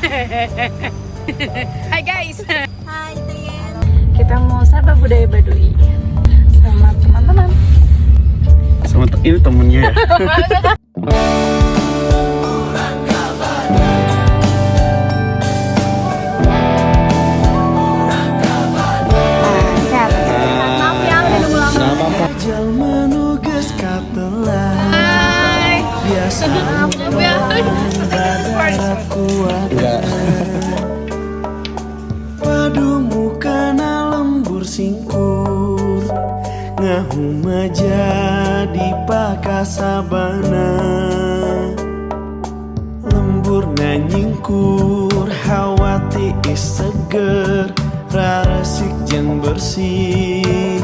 Hai guys. Hai Tian. Kita mau Sabah Budaya Baduy sama teman-teman. Sama ini temennya ya. Maaf ya udah nunggu lama. Biasa Padumu kana lembur singkur Ngahu menjadi pakasabana Lembur nanyingkur hawati is seger Raresik jeung bersih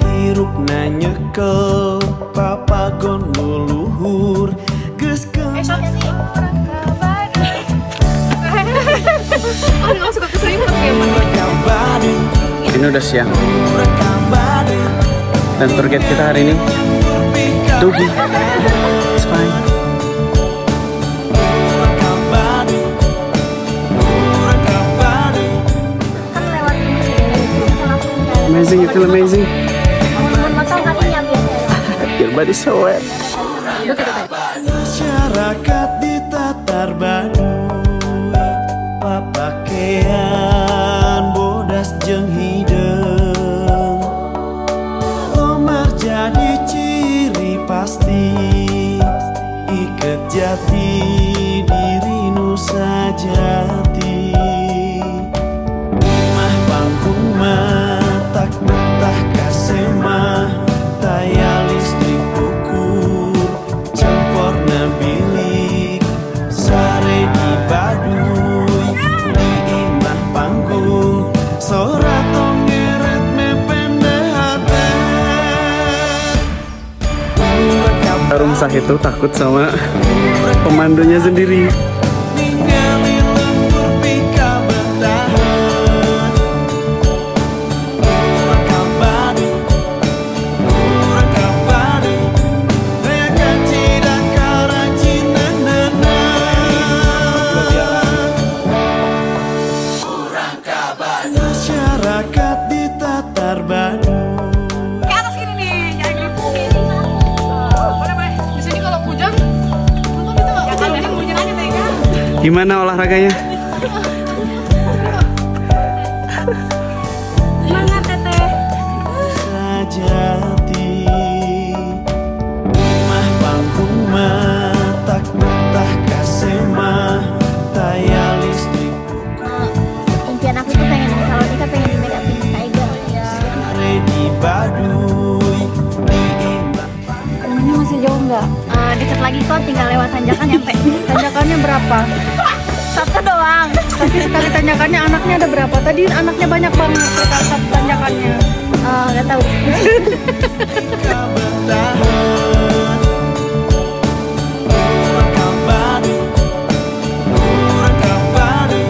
Hirup nanyekel papagon luluhur geus Besok ya sih. Oh, nggak suka keselimut ya, Ini udah siang dan target kita hari ini Tugi. It's fine. Kan lewat ini. Langsung jalan. Amazing, you feel amazing. Mau motong harinya biasa. Your body so wet. Masyarakat di Tatar Baduy Papakean bodas jeung hideung Lomar jadi ciri pasti Iket jati diri nu sajati Mah pangkung matak betah kasemah Taya listrik ukur Cemporna bilik Sare di Baduy Di imah panggung Sora tongeret mepende hate Rumsah itu takut sama pemandunya sendiri. Ningali lembur pika betahan Urang kabadi Reka cida karacinanana Urang kabadi Masyarakat di Tatar Baduy Ke atas gini nih, jangan gelipungin. Boleh. Di sini kalau hujan, tutup itu. Ya kalau hujan aja pegang. Gimana olahraganya? Semangat Teteh. Sajati Mah pangkung matak betah kasemah Taya listrik Impian aku tuh pengen kalau nikah pengen di Mega Pink Tiger. Sare di Baduy Di imah Rumahnya masih jauh nggak? Deket lagi kok, tinggal lewat tanjakan nyampe. Tanjakannya berapa? Satu doang. Tapi sekali tanjakannya anaknya ada berapa? Tadi anaknya banyak banget sekali satu tanjakannya. Gak tahu. betahan Urang kabadi Urang kabadi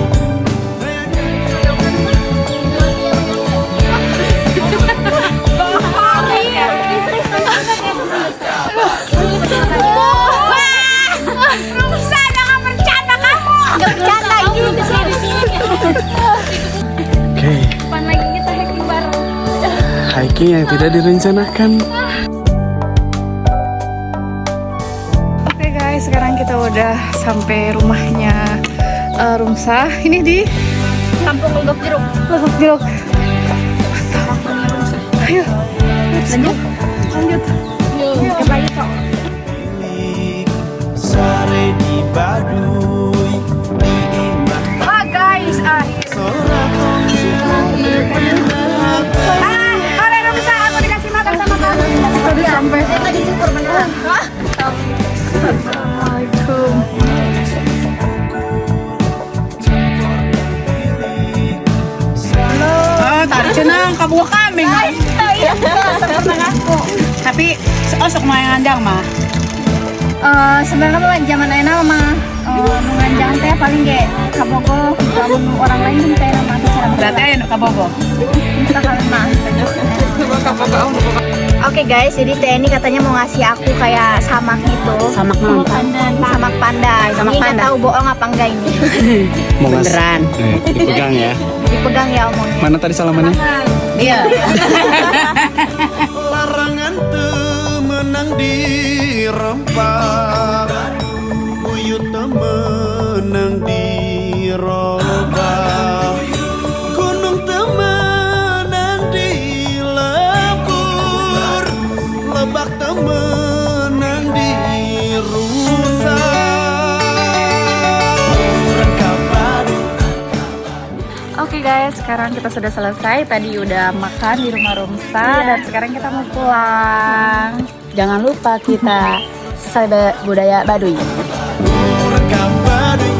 Rusa, jangan bercanda kamu. Gak bercanda ini di sini. Oke, Kapan lagi kita hiking bareng? hiking yang tidak direncanakan. Oke guys, sekarang kita udah sampai rumahnya Rumsah. Ini di Kampung Legok Jeruk. Legok Jeruk. Ayo, Lanjut. lanjut. Yuk, lagi kok. Sare di Baduy Di imah Guys, Sora tongeret mepende hate oleh Rumsah aku dikasih makan sama kamu. Tadi sampai. Tadi cukur beneran. Assalamualaikum. Tadi cenang kamu kami. Iya, temen aku. Tapi sok main ngandang mah. Sebenarnya mah zaman enak mah menganjang teh paling ge kabogo kamu orang lain teh nama Berarti aya nu kabogo. kita kalian mah. Oke guys, jadi Teh ini katanya mau ngasih aku kayak samak gitu. Samak pandan. Samak pandan. Samak Ini nggak pandan. tahu bohong apa enggak ini. Mau ngasih- Beneran. dipegang ya. Dipegang ya omong. Mana tadi salamannya? Iya. Larangan temenang dirempak, buyut temenang dirobah, gunung temenang dilebur, lebak temenang dirusak. Oke guys, sekarang kita sudah selesai. Tadi udah makan di rumah Rumsa dan sekarang kita mau pulang. Jangan lupa kita budaya Baduy. Rekam Baduy.